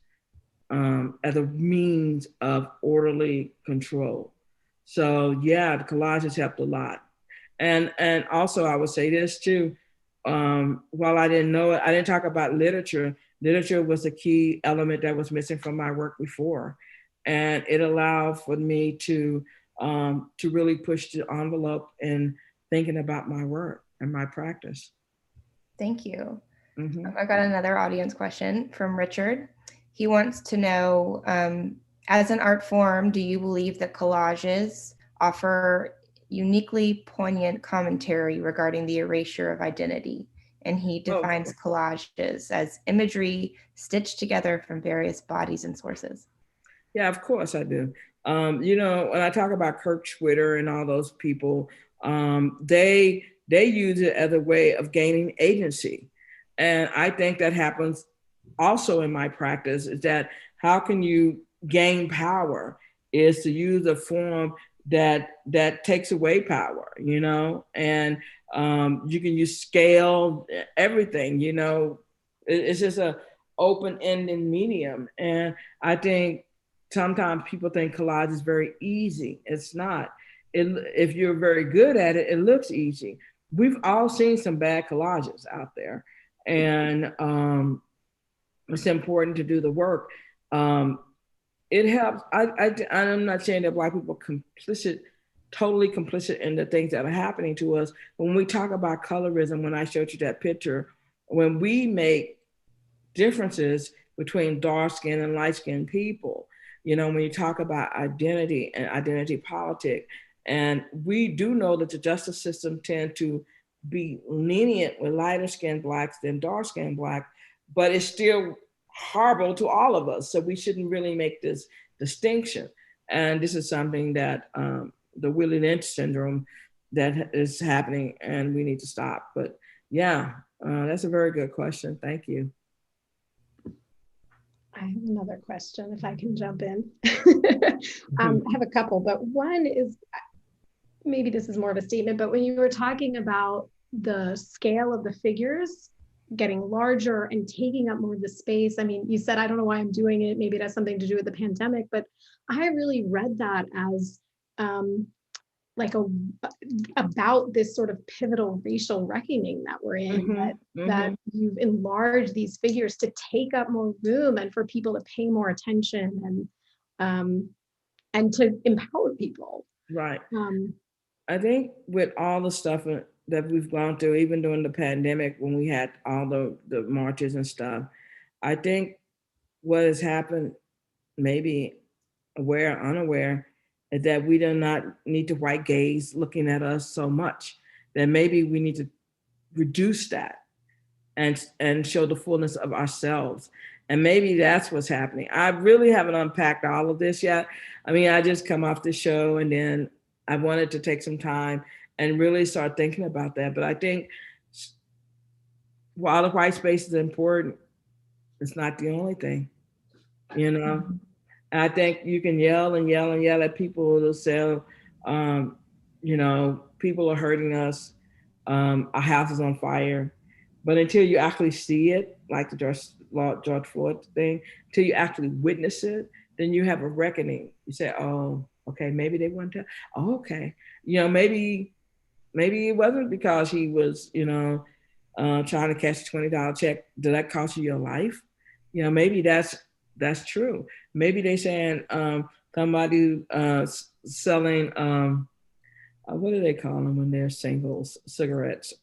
as a means of orderly control. So yeah, the collage has helped a lot. And also I would say this too, while I didn't know it, I didn't talk about literature. Literature was a key element that was missing from my work before. And it allowed for me to really push the envelope in thinking about my work and my practice. Thank you. Mm-hmm. I got another audience question from Richard. He wants to know, as an art form, do you believe that collages offer uniquely poignant commentary regarding the erasure of identity? And he defines collages as imagery stitched together from various bodies and sources. Yeah, of course I do. You know, when I talk about Kirk Twitter and all those people, they use it as a way of gaining agency. And I think that happens also in my practice, is that how can you gain power is to use a form that takes away power, you know, and you can use scale, everything, you know, it's just a open-ended medium. And I think sometimes people think collage is very easy. It's not. If you're very good at it, it looks easy. We've all seen some bad collages out there, and it's important to do the work. It helps. I'm not saying that Black people are totally complicit in the things that are happening to us. When we talk about colorism, when I showed you that picture, when we make differences between dark-skinned and light-skinned people, you know, when you talk about identity and identity politics, and we do know that the justice system tend to be lenient with lighter-skinned Blacks than dark-skinned Blacks, but it's still horrible to all of us. So we shouldn't really make this distinction. And this is something that the Willie Lynch syndrome that is happening, and we need to stop. But yeah, that's a very good question. Thank you. I have another question, if I can jump in. I have a couple, but one is, maybe this is more of a statement, but when you were talking about the scale of the figures getting larger and taking up more of the space, I mean, you said, I don't know why I'm doing it. Maybe it has something to do with the pandemic, but I really read that as like about this sort of pivotal racial reckoning that we're in, that you've enlarged these figures to take up more room and for people to pay more attention and to empower people. Right. I think with all the stuff that we've gone through, even during the pandemic, when we had all the marches and stuff, I think what has happened, maybe aware or unaware, is that we do not need to white gaze looking at us so much, that maybe we need to reduce that and show the fullness of ourselves. And maybe that's what's happening. I really haven't unpacked all of this yet. I mean, I just come off the show, and then I wanted to take some time and really start thinking about that. But I think while the white space is important, it's not the only thing, you know? And I think you can yell and yell and yell at people who say, you know, people are hurting us. Our house is on fire. But until you actually see it, like the George Floyd thing, until you actually witness it, then you have a reckoning. You say, "Oh, okay, maybe they want to. Oh, okay, maybe it wasn't because he was, trying to catch a $20 check. Did that cost you your life? Maybe that's true. Maybe they saying somebody selling what do they call them when they're singles cigarettes?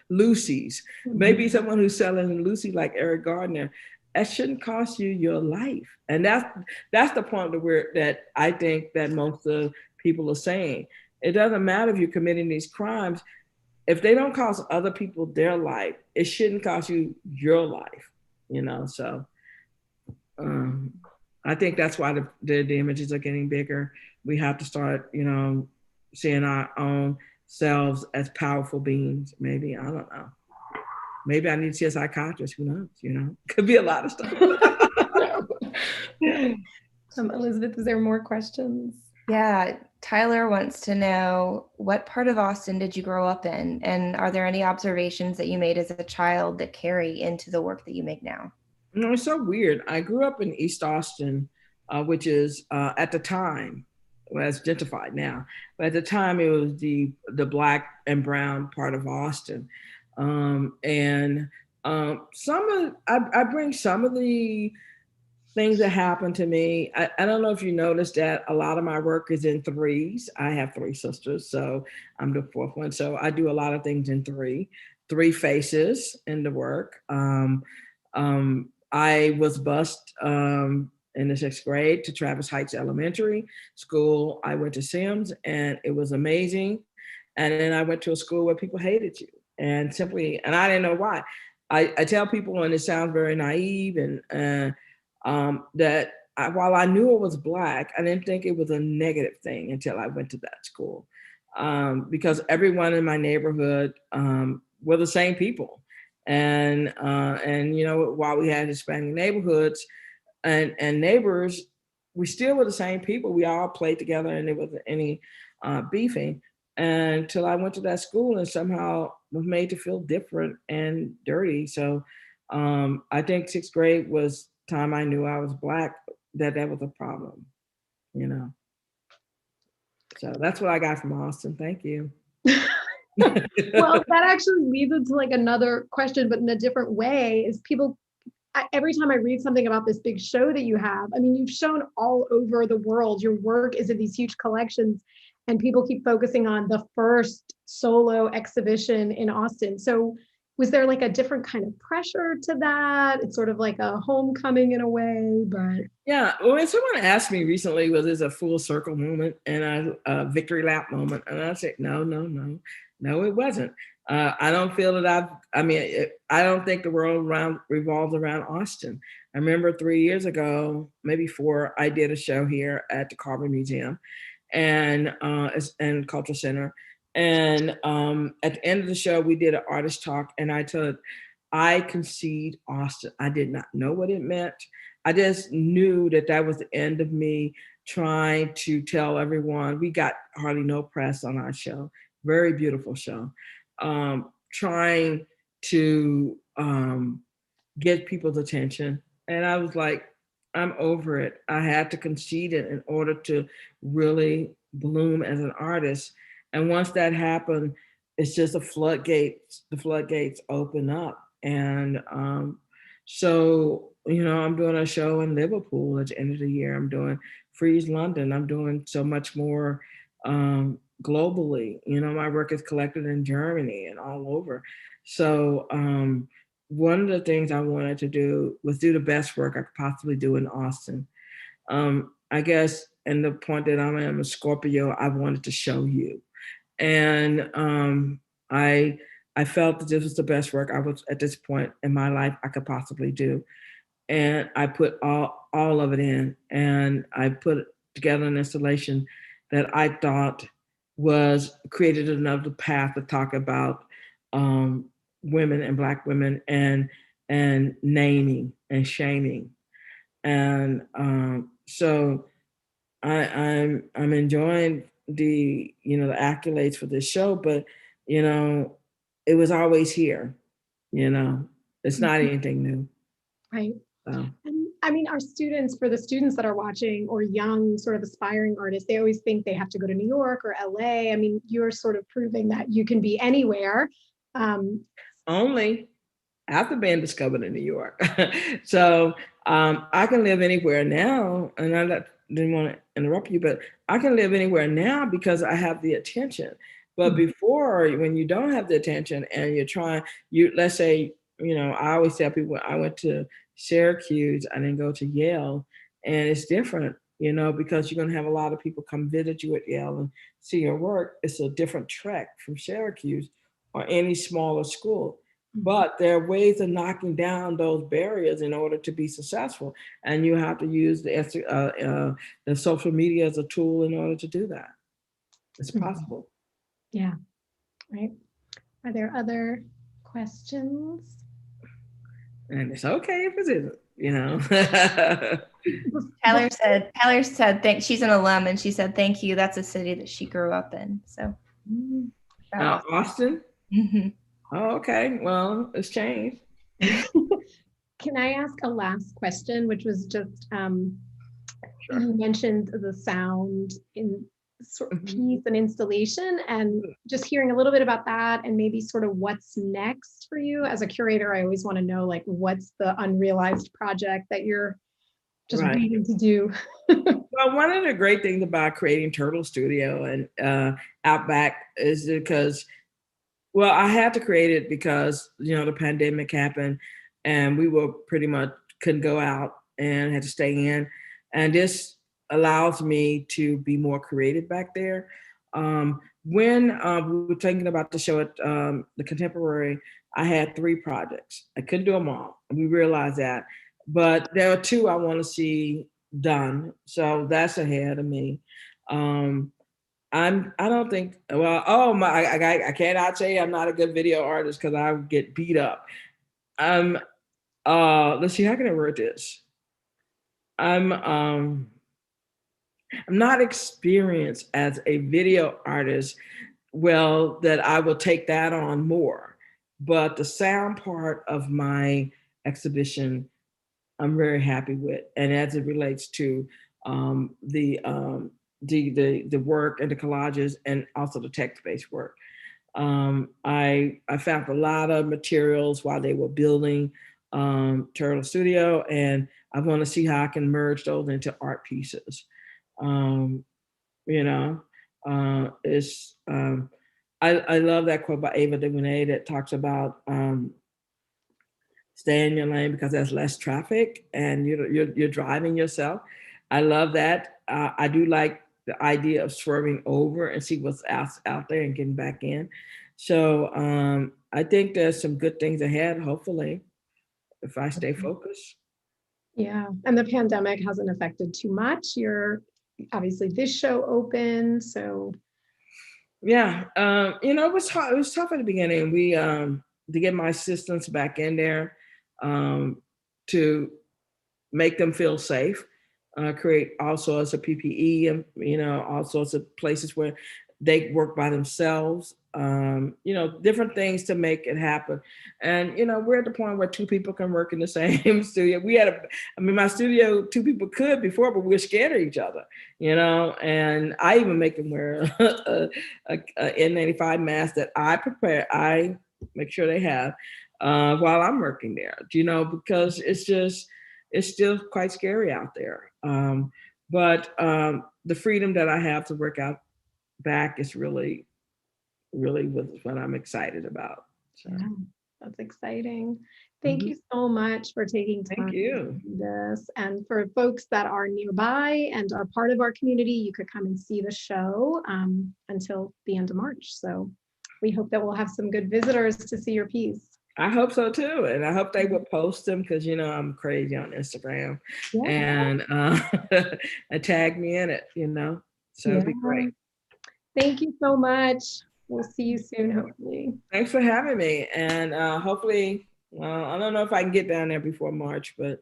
Lucy's. Mm-hmm. Maybe someone who's selling Lucy like Eric Gardner. That shouldn't cost you your life, and that's the point that I think that most of people are saying. It doesn't matter if you're committing these crimes. If they don't cost other people their life, it shouldn't cost you your life. So I think that's why the images are getting bigger. We have to start, seeing our own selves as powerful beings. Maybe, I don't know. Maybe I need to see a psychiatrist. Who knows? Could be a lot of stuff. Elizabeth, is there more questions? Yeah, Tyler wants to know, what part of Austin did you grow up in? And are there any observations that you made as a child that carry into the work that you make now? It's so weird. I grew up in East Austin, which is at the time, well, it's gentrified now, but at the time it was the Black and brown part of Austin. I bring some of the things that happened to me. I don't know if you noticed that a lot of my work is in threes. I have three sisters, so I'm the fourth one. So I do a lot of things in three faces in the work. I was bused in the 6th grade to Travis Heights Elementary School. I went to Sims and it was amazing. And then I went to a school where people hated you and I didn't know why. I tell people, and it sounds very naive, and that while I knew it was Black, I didn't think it was a negative thing until I went to that school, because everyone in my neighborhood were the same people. And while we had Hispanic neighborhoods and neighbors, we still were the same people. We all played together, and there wasn't any beefing until I went to that school and somehow was made to feel different and dirty. So I think 6th grade was time I knew I was Black, that was a problem. So that's what I got from Austin. Thank you. Well, that actually leads into like another question, but in a different way, is people, every time I read something about this big show that you have, I mean, you've shown all over the world. Your work is in these huge collections, and people keep focusing on the first solo exhibition in Austin. So was there like a different kind of pressure to that? It's sort of like a homecoming in a way, but. Yeah, well, when someone asked me recently, was this a full circle moment and a victory lap moment? And I said, no, it wasn't. I don't feel that I don't think the world revolves around Austin. I remember 3 years ago, maybe 4, I did a show here at the Carver Museum and Cultural Center. And at the end of the show, we did an artist talk, and I concede Austin. I did not know what it meant. I just knew that was the end of me trying to tell everyone. We got hardly no press on our show. Very beautiful show. Trying to get people's attention. And I was like, I'm over it. I had to concede it in order to really bloom as an artist. And once that happened, it's just the floodgates open up. And so, I'm doing a show in Liverpool at the end of the year. I'm doing Freeze London. I'm doing so much more globally. My work is collected in Germany and all over. So one of the things I wanted to do was do the best work I could possibly do in Austin. I guess, and the point that I'm a Scorpio, I wanted to show you. And I felt that this was the best work I was at this point in my life I could possibly do. And I put all of it in, and I put together an installation that I thought was created another path to talk about women and Black women and naming and shaming. And so I'm enjoying the accolades for this show, but it was always here. It's not anything new. Right. So. And I mean, for the students that are watching, or young sort of aspiring artists, they always think they have to go to New York or LA. I mean, you're sort of proving that you can be anywhere. Only after being discovered in New York. So I can live anywhere now, and didn't want to interrupt you, but I can live anywhere now because I have the attention. But before, when you don't have the attention and you're trying, let's say, I always tell people I went to Syracuse, I didn't go to Yale, and it's different, because you're going to have a lot of people come visit you at Yale and see your work. It's a different trek from Syracuse or any smaller school. But there are ways of knocking down those barriers in order to be successful, and you have to use the social media as a tool in order to do that. It's possible. Yeah, right. Are there other questions? And it's okay if it isn't, Tyler said, thank. She's an alum, and she said, thank you. That's a city that she grew up in. So, Austin. Mm-hmm. Oh, okay. Well, it's changed. Can I ask a last question, which was just, Sure. You mentioned the sound in sort of piece and installation, and just hearing a little bit about that, and maybe sort of what's next for you as a curator. I always want to know, like, what's the unrealized project that you're just waiting to do. Well, one of the great things about creating Turtle Studio and Outback is because, well, I had to create it because, the pandemic happened and we were pretty much couldn't go out and had to stay in. And this allows me to be more creative back there. When we were thinking about the show at the Contemporary, I had 3 projects. I couldn't do them all. We realized that. But there are 2 I want to see done. So that's ahead of me. I don't think, well, I cannot say I'm not a good video artist because I get beat up. Let's see, how can I word this? I'm not experienced as a video artist, well, that I will take that on more. But the sound part of my exhibition, I'm very happy with. And as it relates to the work and the collages and also the text-based work. I found a lot of materials while they were building Turtle Studio, and I want to see how I can merge those into art pieces. I love that quote by Ava DuVernay that talks about stay in your lane because there's less traffic and you're driving yourself. I love that. I do like the idea of swerving over and see what's out there and getting back in. So I think there's some good things ahead, hopefully, if I stay focused. Yeah, and the pandemic hasn't affected too much. You're obviously this show open, so. Yeah, it was hard. It was tough at the beginning. We to get my assistants back in there to make them feel safe, create all sorts of PPE and, all sorts of places where they work by themselves, different things to make it happen. And, we're at the point where 2 people can work in the same studio. My studio, 2 people could before, but we were scared of each other, and I even make them wear a N95 mask that I make sure they have while I'm working there, because it's still quite scary out there. But the freedom that I have to work out back is really what I'm excited about. So. Yeah, that's exciting. Thank you so much for taking time to do this. And for folks that are nearby and are part of our community, you could come and see the show until the end of March. So we hope that we'll have some good visitors to see your piece. I hope so too, and I hope they would post them because I'm crazy on Instagram, and tag me in it. So it'd be great. Thank you so much. We'll see you soon, hopefully. Thanks for having me, and hopefully, I don't know if I can get down there before March, but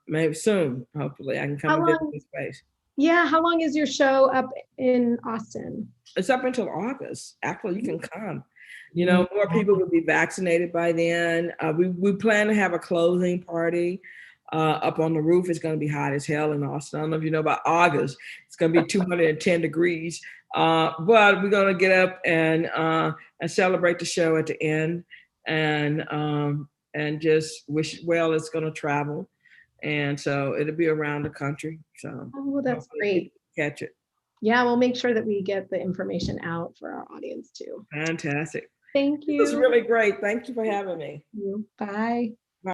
maybe soon. Hopefully, I can come and visit this space. Yeah, how long is your show up in Austin? It's up until August. Actually, you can come. You know, more people will be vaccinated by then. We plan to have a closing party up on the roof. It's going to be hot as hell in Austin. I don't know if you know, about August, it's going to be 210 degrees. But we're going to get up and celebrate the show at the end, and just wish well. It's going to travel, and so it'll be around the country. So that's great. Catch it. Yeah, we'll make sure that we get the information out for our audience too. Fantastic. Thank you. This was really great. Thank you for having me. Bye.